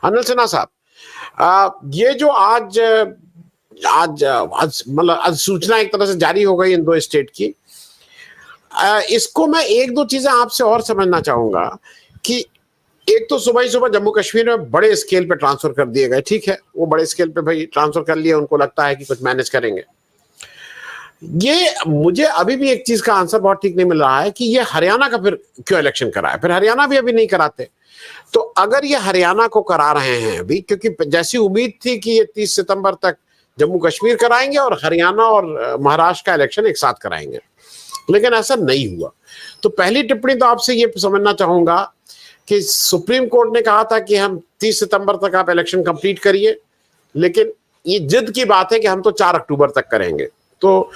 अनिल सिन्हा साहब, ये जो आज आज आज मतलब अधिसूचना एक तरह से जारी हो गई इन दो स्टेट की, इसको मैं एक दो चीजें आपसे और समझना चाहूंगा कि एक तो सुबह ही सुबह जम्मू कश्मीर में बड़े स्केल पे ट्रांसफर कर दिए गए, ठीक है, वो बड़े स्केल पे भाई ट्रांसफर कर लिए, उनको लगता है कि कुछ मैनेज करेंगे। ये मुझे अभी भी एक चीज का आंसर बहुत ठीक नहीं मिल रहा है कि ये हरियाणा का फिर क्यों इलेक्शन कराया, फिर हरियाणा भी अभी नहीं कराते। तो अगर ये हरियाणा को करा रहे हैं अभी, क्योंकि जैसी उम्मीद थी कि ये 30 सितंबर तक जम्मू कश्मीर कराएंगे और हरियाणा और महाराष्ट्र का इलेक्शन एक साथ कराएंगे, लेकिन ऐसा नहीं हुआ। तो पहली टिप्पणी तो आपसे ये समझना चाहूंगा कि सुप्रीम कोर्ट ने कहा था कि हम 30 सितंबर तक आप इलेक्शन कंप्लीट करिए, लेकिन ये जिद की बात है कि हम तो 4 अक्टूबर तक करेंगे। तो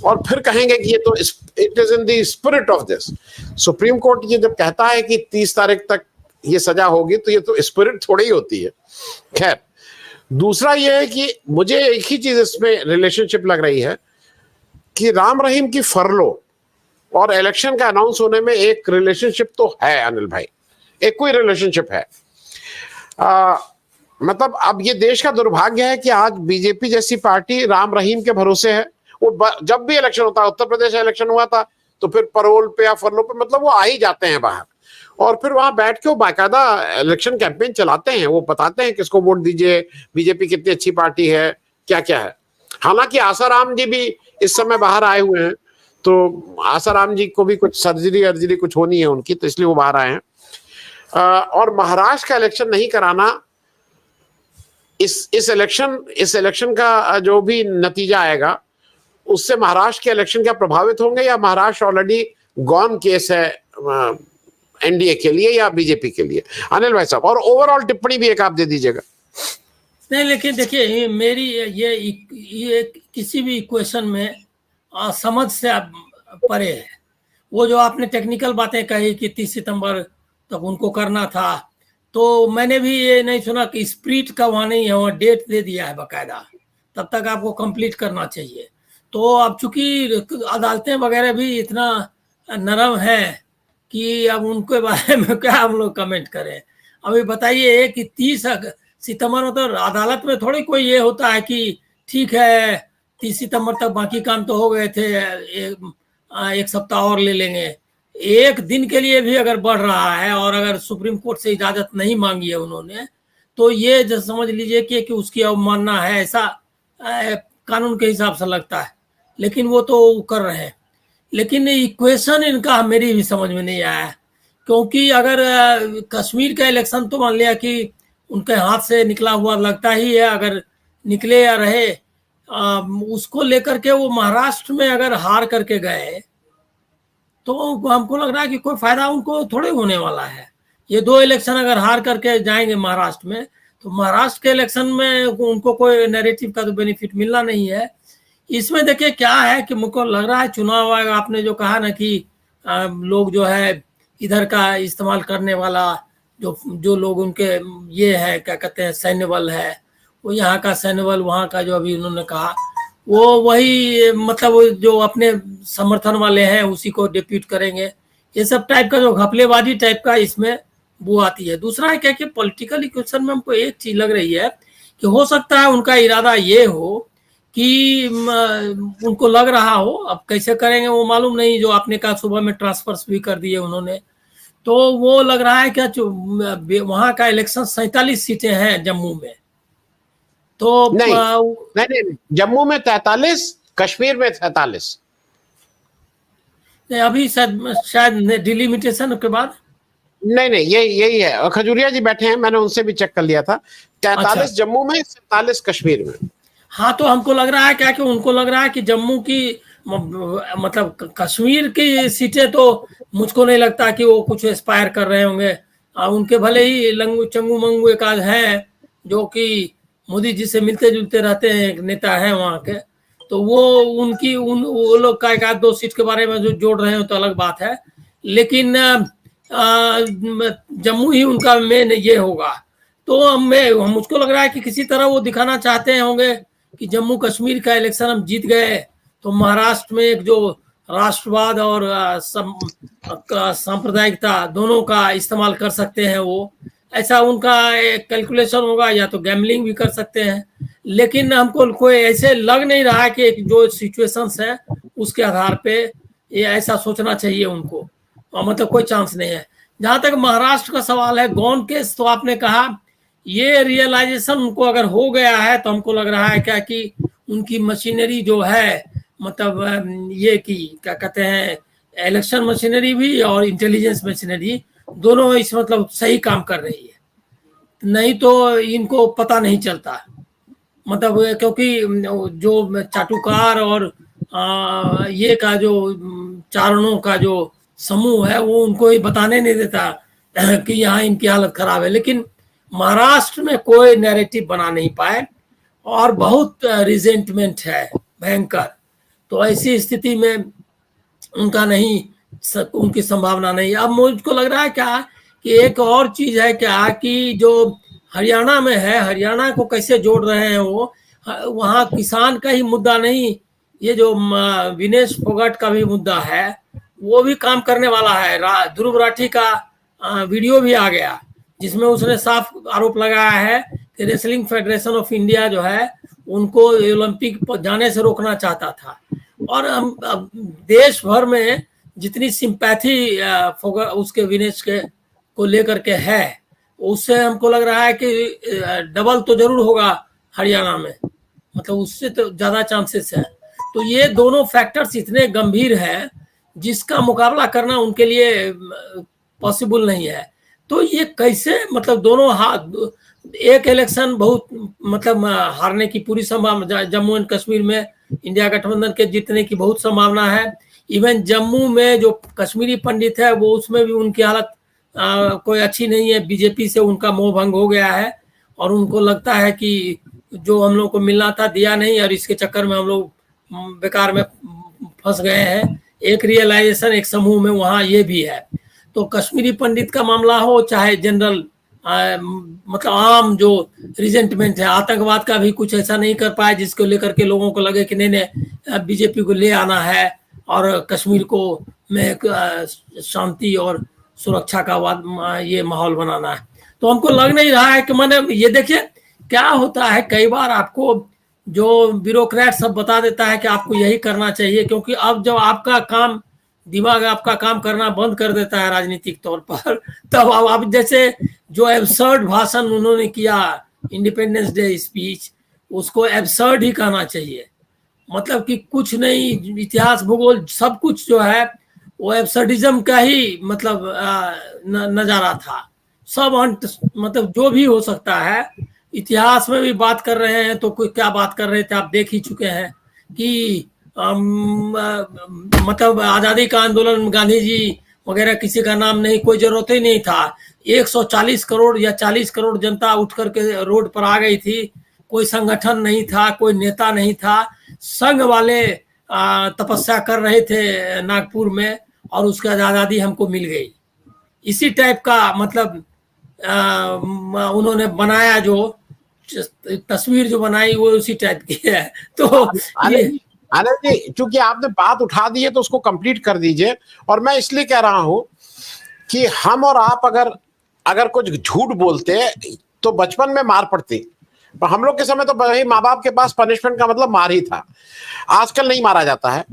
और फिर कहेंगे कि ये तो it is in the spirit of this. Supreme court ये जब कहता है कि 30 तारीख तक ये सजा होगी, तो ये तो स्पिरिट थोड़ी ही होती है। खैर, दूसरा ये है कि मुझे एक ही चीज इसमें रिलेशनशिप लग रही है कि राम रहीम की फरलो और इलेक्शन का अनाउंस होने में एक रिलेशनशिप तो है अनिल भाई, एक कोई रिलेशनशिप है। मतलब अब ये देश का दुर्भाग्य है कि आज बीजेपी जैसी पार्टी राम रहीम के भरोसे है। वो जब भी इलेक्शन होता है, उत्तर प्रदेश इलेक्शन हुआ था तो फिर पैरोल पे या फरलो पे, मतलब वो आ ही जाते हैं बाहर और फिर वहां बैठ के वो बाकायदा इलेक्शन कैंपेन चलाते हैं। वो बताते हैं किसको वोट दीजिए, बीजेपी कितनी अच्छी पार्टी है, क्या क्या है। हालांकि आसाराम जी भी इस समय बाहर आए हुए हैं, तो आसाराम जी को भी कुछ सर्जरी कुछ होनी है उनकी, तो इसलिए वो बाहर आए हैं। और महाराष्ट्र का इलेक्शन नहीं कराना, इस इलेक्शन का जो भी नतीजा आएगा उससे महाराष्ट्र के इलेक्शन क्या प्रभावित होंगे, या महाराष्ट्र ऑलरेडी गॉन केस है एनडीए के लिए या बीजेपी के लिए? अनिल भाई साहब, और ओवरऑल टिप्पणी भी एक आप दे दीजिएगा। नहीं, लेकिन देखिए मेरी ये किसी भी इक्वेशन में समझ से परे है। वो जो आपने टेक्निकल बातें कही कि 30 सितंबर तक उनको करना था, तो मैंने भी ये नहीं सुना कि स्प्रिट का वहाँ नहीं है, वहाँ डेट दे दिया है बाकायदा, तब तक आपको कंप्लीट करना चाहिए। तो अब चूंकि अदालतें वगैरह भी इतना नरम है कि अब उनके बारे में क्या हम लोग कमेंट करें। अभी बताइए कि 30 सितंबर में तो अदालत में थोड़ी कोई ये होता है कि ठीक है 30 सितंबर तक बाकी काम तो हो गए थे, एक सप्ताह और ले लेंगे। एक दिन के लिए भी अगर बढ़ रहा है और अगर सुप्रीम कोर्ट से इजाजत नहीं मांगी है उन्होंने, तो ये जो समझ लीजिए कि उसकी अवमानना है, ऐसा कानून के हिसाब से लगता है। लेकिन वो तो कर रहे हैं, लेकिन इक्वेशन इनका मेरी भी समझ में नहीं आया। क्योंकि अगर कश्मीर का इलेक्शन तो मान लिया कि उनके हाथ से निकला हुआ लगता ही है, अगर निकले या रहे, उसको लेकर के वो महाराष्ट्र में अगर हार करके गए तो हमको लग रहा है कि कोई फायदा उनको थोड़े होने वाला है। ये 2 इलेक्शन अगर हार करके जाएंगे महाराष्ट्र में, तो महाराष्ट्र के इलेक्शन में उनको कोई नैरेटिव का तो बेनिफिट मिलना नहीं है। इसमें देखिए क्या है कि मुझको लग रहा है चुनाव आयोग, आपने जो कहा ना कि लोग जो है इधर का इस्तेमाल करने वाला, जो लोग उनके ये है क्या कहते हैं सैन्य बल है, वो यहाँ का सैन्य बल, वहाँ का जो अभी उन्होंने कहा वो वही, मतलब जो अपने समर्थन वाले हैं उसी को डिप्यूट करेंगे। ये सब टाइप का जो घपलेबाजी टाइप का इसमें वो आती है। दूसरा है क्या कि पॉलिटिकल इक्वेशन में हमको एक चीज लग रही है कि हो सकता है उनका इरादा ये हो कि उनको लग रहा हो, अब कैसे करेंगे वो मालूम नहीं, जो आपने कहा सुबह में ट्रांसफर्स भी कर दिए उन्होंने, तो वो लग रहा है क्या वहां का इलेक्शन 47 सीटें हैं जम्मू में, तो नहीं, जम्मू में 43, कश्मीर में 47। अभी शायद डिलिमिटेशन के बाद नहीं, यही है। और खजूरिया जी बैठे हैं, मैंने उनसे भी चेक कर लिया था, 43 जम्मू में, 47 कश्मीर में। हाँ, तो हमको लग रहा है क्या कि उनको लग रहा है कि जम्मू की मतलब कश्मीर की सीटें तो मुझको नहीं लगता कि वो कुछ एस्पायर कर रहे होंगे। उनके भले ही लंगू चंगू मंगू एक आध हैं जो कि मोदी जी से मिलते जुलते रहते हैं, एक नेता है वहाँ के, तो वो वो लोग का 1-2 सीट के बारे में जो जोड़ रहे हो तो अलग बात है। लेकिन जम्मू ही उनका मेन ये होगा। तो मुझको लग रहा है कि किसी तरह वो दिखाना चाहते होंगे कि जम्मू कश्मीर का इलेक्शन हम जीत गए, तो महाराष्ट्र में एक जो राष्ट्रवाद और सांप्रदायिकता दोनों का इस्तेमाल कर सकते हैं वो, ऐसा उनका एक कैलकुलेशन होगा, या तो गैम्बलिंग भी कर सकते हैं। लेकिन हमको कोई ऐसे लग नहीं रहा है कि जो सिचुएशंस है उसके आधार पे ये ऐसा सोचना चाहिए उनको, और मतलब कोई चांस नहीं है। जहां तक महाराष्ट्र का सवाल है, गौन केस, तो आपने कहा ये रियलाइजेशन उनको अगर हो गया है तो हमको लग रहा है क्या कि उनकी मशीनरी जो है, मतलब ये की क्या कहते हैं, इलेक्शन मशीनरी भी और इंटेलिजेंस मशीनरी दोनों इस मतलब सही काम कर रही है, नहीं तो इनको पता नहीं चलता। मतलब क्योंकि जो चाटुकार और ये का जो चारणों का जो समूह है वो उनको ही बताने नहीं देता कि यहाँ इनकी हालत खराब है। लेकिन महाराष्ट्र में कोई नैरेटिव बना नहीं पाए और बहुत रिजेंटमेंट है भयंकर। तो ऐसी स्थिति में उनका नहीं, उनकी संभावना नहीं। अब मुझको लग रहा है क्या कि एक और चीज है क्या कि जो हरियाणा में है, हरियाणा को कैसे जोड़ रहे हैं वो, वहाँ किसान का ही मुद्दा नहीं, ये जो विनेश फोगाट का भी मुद्दा है वो भी काम करने वाला है। ध्रुव राठी का वीडियो भी आ गया जिसमें उसने साफ आरोप लगाया है कि रेसलिंग फेडरेशन ऑफ इंडिया जो है उनको ओलंपिक जाने से रोकना चाहता था। और हम देश भर में जितनी सिंपैथी उसके विनेश के को लेकर के है, उससे हमको लग रहा है कि डबल तो जरूर होगा हरियाणा में, मतलब उससे तो ज्यादा चांसेस है। तो ये दोनों फैक्टर्स इतने गंभीर हैं जिसका मुकाबला करना उनके लिए पॉसिबल नहीं है। तो ये कैसे, मतलब दोनों हाथ, एक इलेक्शन बहुत मतलब हारने की पूरी संभावना, जम्मू एंड कश्मीर में इंडिया गठबंधन के जीतने की बहुत संभावना है। इवन जम्मू में जो कश्मीरी पंडित है वो, उसमें भी उनकी हालत कोई अच्छी नहीं है। बीजेपी से उनका मोह भंग हो गया है और उनको लगता है कि जो हम लोग को मिलना था दिया नहीं, और इसके चक्कर में हम लोग बेकार में फंस गए हैं। एक रियलाइजेशन एक समूह में वहाँ ये भी है। तो कश्मीरी पंडित का मामला हो चाहे जनरल मतलब आम जो रिजेंटमेंट है, आतंकवाद का भी कुछ ऐसा नहीं कर पाए जिसको लेकर के लोगों को लगे कि नहीं बीजेपी को ले आना है और कश्मीर को में शांति और सुरक्षा का ये माहौल बनाना है। तो हमको लग नहीं रहा है कि मैंने ये देखिए क्या होता है, कई बार आपको जो ब्यूरोक्रेट सब बता देता है कि आपको यही करना चाहिए, क्योंकि अब जब आपका काम, दिमाग आपका काम करना बंद कर देता है राजनीतिक तौर पर, तब अब जैसे जो एब्सर्ड भाषण उन्होंने किया इंडिपेंडेंस डे स्पीच, उसको एब्सर्ड ही कहना चाहिए। मतलब कि कुछ नहीं, इतिहास भूगोल सब कुछ जो है वो एब्सर्डिज्म का ही मतलब नजारा था। सब मतलब जो भी हो सकता है, इतिहास में भी बात कर रहे हैं तो कोई क्या बात कर रहे थे आप देख ही चुके हैं कि मतलब आज़ादी का आंदोलन, गांधी जी वगैरह किसी का नाम नहीं, कोई जरूरत ही नहीं था। 140 करोड़ या 40 करोड़ जनता उठ करके रोड पर आ गई थी। कोई संगठन नहीं था, कोई नेता नहीं था, संघ वाले तपस्या कर रहे थे नागपुर में और उसके बाद आज़ादी हमको मिल गई। इसी टाइप का मतलब उन्होंने बनाया, जो तस्वीर जो बनाई वो उसी टाइप की है। तो आनंद जी, चूंकि आपने बात उठा दी है तो उसको कंप्लीट कर दीजिए। और मैं इसलिए कह रहा हूं कि हम और आप अगर कुछ झूठ बोलते तो बचपन में मार पड़ती, पर हम लोग के समय तो भाई माँ बाप के पास पनिशमेंट का मतलब मार ही था। आजकल नहीं मारा जाता है।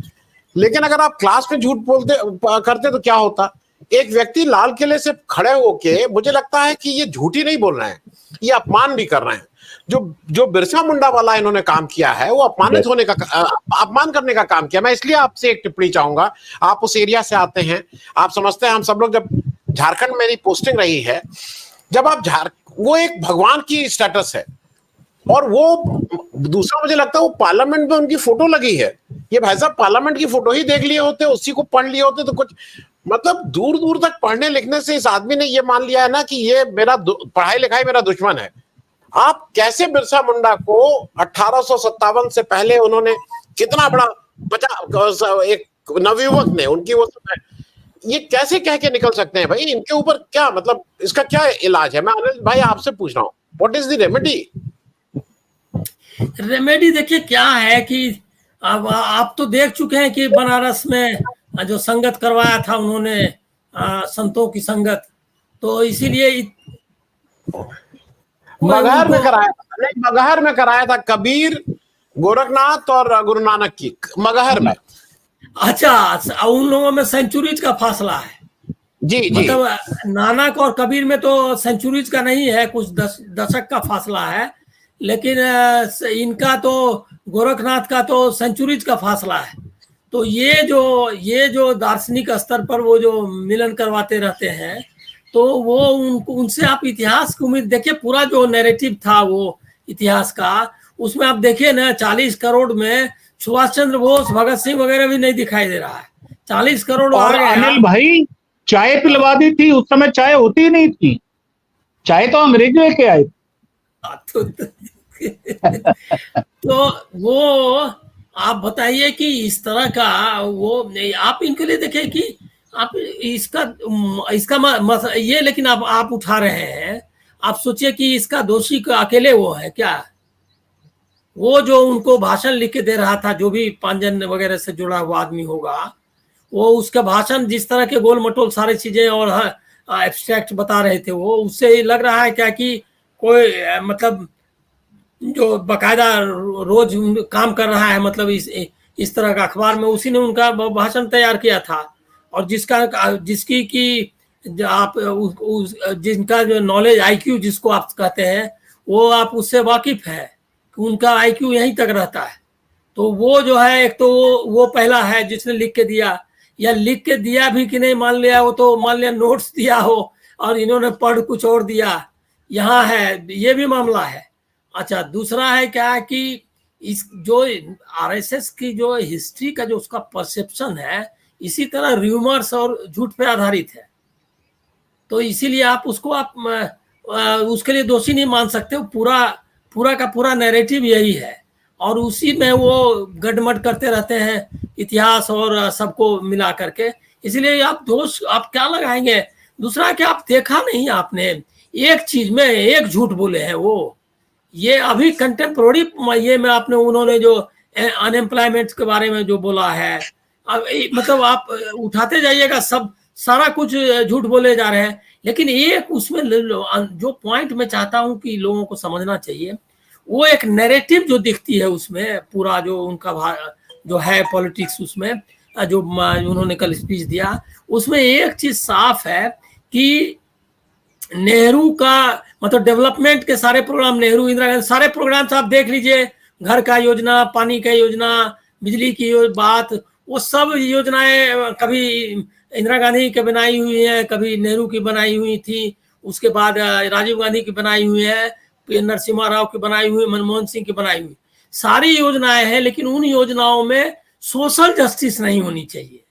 लेकिन अगर आप क्लास में झूठ बोलते करते तो क्या होता? एक व्यक्ति लाल किले से खड़े होके, मुझे लगता है कि ये झूठ ही नहीं बोल रहे हैं, ये अपमान भी कर रहे हैं। जो बिरसा मुंडा वाला इन्होंने काम किया है वो अपमानित होने का, अपमान करने का काम किया। मैं इसलिए आपसे एक टिप्पणी चाहूंगा, आप उस एरिया से आते हैं, आप समझते हैं। हम सब लोग, जब झारखंड में मेरी पोस्टिंग रही है, जब आप वो एक भगवान की स्टेटस है। और वो दूसरा मुझे लगता है वो पार्लियामेंट में उनकी फोटो लगी है। ये भाई साहब पार्लियामेंट की फोटो ही देख लिए होते, उसी को पढ़ लिए होते तो कुछ मतलब दूर दूर तक पढ़ने लिखने से इस आदमी ने ये मान लिया है ना कि ये मेरा पढ़ाई लिखाई मेरा दुश्मन है। आप कैसे बिरसा मुंडा को 1857 से पहले उन्होंने कितना बड़ा एक नवयुवक ने उनकी वो ये कैसे कह के निकल सकते हैं भाई? इनके ऊपर क्या मतलब, इसका क्या इलाज है? मैं अनिल भाई आपसे पूछ रहा हूँ, what is the remedy? Remedy देखिए क्या है कि अब आप तो देख चुके हैं कि बनारस में जो संगत करवाया था उन्होंने, संतों की संगत, तो इसीलिए मगहर में उनको कराया था, नहीं मगहर में कराया था, कबीर, गोरखनाथ और गुरु नानक की मगहर में। अच्छा, उन लोगों में सेंचुरीज का फासला है। जी जी। मतलब नानक और कबीर में तो सेंचुरीज का नहीं है, कुछ दशक का फासला है, लेकिन इनका तो गोरखनाथ का तो सेंचुरीज का फासला है। तो ये जो दार्शनिक स्तर पर वो जो मिलन करवाते रहते हैं, तो वो उनसे आप इतिहास की उम्मीद देखिए। पूरा जो नैरेटिव था वो इतिहास का, उसमें आप देखिए ना, 40 करोड़ में सुभाष चंद्र बोस, भगत सिंह वगैरह भी नहीं दिखाई दे रहा है। 40 करोड़ आ और गया। अनिल भाई, चाय पिलवा दी थी उस समय, चाय होती ही नहीं थी, चाय तो अंग्रेज लेके आए। तो वो आप बताइए कि इस तरह का वो आप इनके लिए देखिए कि आप इसका इसका ये, लेकिन आप उठा रहे हैं। आप सोचिए कि इसका दोषी का अकेले वो है क्या? वो जो उनको भाषण लिख के दे रहा था, जो भी पांजन वगैरह से जुड़ा हुआ आदमी होगा, वो उसका भाषण जिस तरह के गोल मटोल सारी चीजें और एब्स्ट्रैक्ट बता रहे थे, वो उससे लग रहा है क्या कि कोई मतलब जो बकायदा रोज काम कर रहा है, मतलब इस तरह का अखबार में उसी ने उनका भाषण तैयार किया था। और जिसकी कि आप जिनका जो नॉलेज आईक्यू जिसको आप कहते हैं, वो आप उससे वाकिफ है कि उनका आईक्यू यहीं तक रहता है। तो वो जो है, एक तो वो पहला है जिसने लिख के दिया, या लिख के दिया भी कि नहीं मान लिया, वो तो मान लिया नोट्स दिया हो और इन्होंने पढ़ कुछ और दिया, यहाँ है, ये भी मामला है। अच्छा, दूसरा है क्या कि इस जो आरएसएस की जो हिस्ट्री का जो उसका परसेप्शन है, इसी तरह र्यूमर्स और झूठ पे आधारित है। तो इसीलिए आप उसको उसके लिए दोषी नहीं मान सकते। पूरा का पूरा नैरेटिव यही है, और उसी में वो गडमड करते रहते हैं इतिहास और सबको मिला करके। इसलिए आप दोष आप क्या लगाएंगे? दूसरा क्या आप देखा नहीं आपने, एक चीज में एक झूठ बोले हैं वो, ये अभी कंटेम्प्रोरी ये में आपने उन्होंने जो अनएम्प्लॉयमेंट के बारे में जो बोला है, अब मतलब आप उठाते जाइएगा, सब सारा कुछ झूठ बोले जा रहे हैं। लेकिन एक उसमें जो पॉइंट मैं चाहता हूं कि लोगों को समझना चाहिए, वो एक नैरेटिव जो दिखती है उसमें, पूरा जो उनका जो है पॉलिटिक्स, उसमें जो उन्होंने कल स्पीच दिया, उसमें एक चीज साफ है कि नेहरू का मतलब डेवलपमेंट के सारे प्रोग्राम, नेहरू इंदिरा गांधी सारे प्रोग्राम आप देख लीजिए, घर का योजना, पानी का योजना, बिजली की बात, वो सब योजनाएं कभी इंदिरा गांधी की बनाई हुई है, कभी नेहरू की बनाई हुई थी, उसके बाद राजीव गांधी की बनाई हुई है, नरसिम्हा राव की बनाई हुई, मनमोहन सिंह की बनाई हुई, सारी योजनाएं हैं। लेकिन उन योजनाओं में सोशल जस्टिस नहीं होनी चाहिए।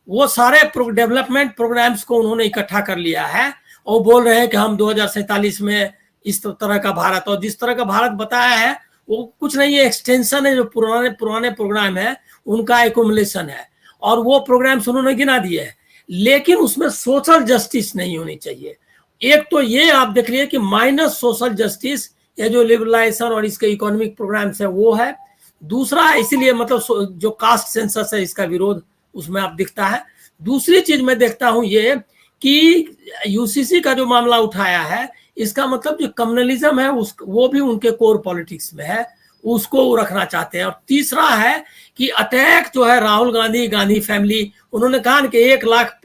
वो सारे डेवलपमेंट प्रोग्राम्स को उन्होंने इकट्ठा कर लिया है और बोल रहे हैं कि हम 2047 में इस तरह का भारत, और जिस तरह का भारत बताया है वो कुछ नहीं है, एक्सटेंशन है, जो पुराने प्रोग्राम है उनका एकुमुलेशन है, और वो प्रोग्राम्स उन्होंने गिना दिए हैं। लेकिन उसमें सोशल जस्टिस नहीं होनी चाहिए। एक तो ये आप देख लीजिए कि माइनस सोशल जस्टिस, ये जो लिबरलाइजेशन और इसके इकोनॉमिक प्रोग्राम्स है वो है। दूसरा, इसीलिए मतलब जो कास्ट सेंसस है इसका विरोध उसमें आप दिखता है। दूसरी चीज मैं देखता हूं ये कि यूसीसी का जो मामला उठाया है, इसका मतलब जो कम्युनलिज्म है वो भी उनके कोर पॉलिटिक्स में है, उसको वो रखना चाहते हैं। और तीसरा है कि अटैक जो है राहुल गांधी, गांधी फैमिली, उन्होंने कहा कि 1 लाख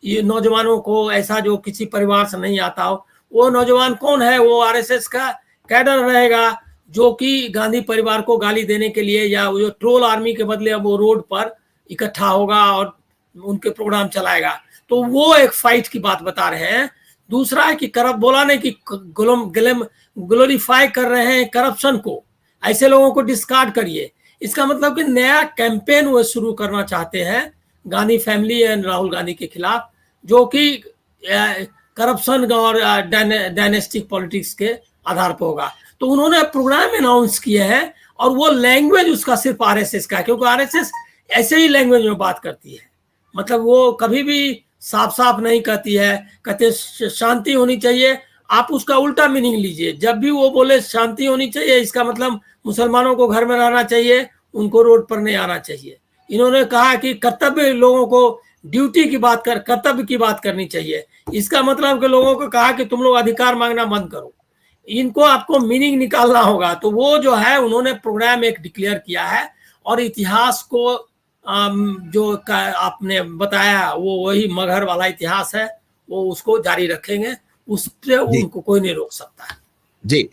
ये नौजवानों को ऐसा जो किसी परिवार से नहीं आता हो, वो नौजवान कौन है? वो आरएसएस का कैडर रहेगा, जो कि गांधी परिवार को गाली देने के लिए या वो ट्रोल आर्मी के बदले अब वो रोड पर इकट्ठा होगा और उनके प्रोग्राम चलाएगा। तो वो एक फाइट की बात बता रहे हैं। दूसरा है कि बोला नहीं कि ग्लोरीफाई कर रहे हैं करप्शन को, ऐसे लोगों को डिस्कार्ड करिए। इसका मतलब कि नया कैंपेन वो शुरू करना चाहते हैं गांधी फैमिली एंड राहुल गांधी के खिलाफ, जो कि करप्शन और डायनेस्टिक पॉलिटिक्स के आधार पर होगा। तो उन्होंने प्रोग्राम अनाउंस किए हैं, और वो लैंग्वेज उसका सिर्फ आरएसएस का है, क्योंकि आरएसएस ऐसे ही लैंग्वेज में बात करती है। मतलब वो कभी भी साफ साफ नहीं कहती है, कहते शांति होनी चाहिए, आप उसका उल्टा मीनिंग लीजिए। जब भी वो बोले शांति होनी चाहिए, इसका मतलब मुसलमानों को घर में रहना चाहिए, उनको रोड पर नहीं आना चाहिए। इन्होंने कहा कि कर्तव्य लोगों को ड्यूटी की बात कर, कर्तव्य की बात करनी चाहिए। इसका मतलब कि लोगों को कहा कि तुम लोग अधिकार मांगना बंद करो, इनको आपको मीनिंग निकालना होगा। तो वो जो है उन्होंने प्रोग्राम एक डिक्लेयर किया है और इतिहास को जो आपने बताया वो वही मगहर वाला इतिहास है, वो उसको जारी रखेंगे, उस पे उनको कोई नहीं रोक सकता है। जी।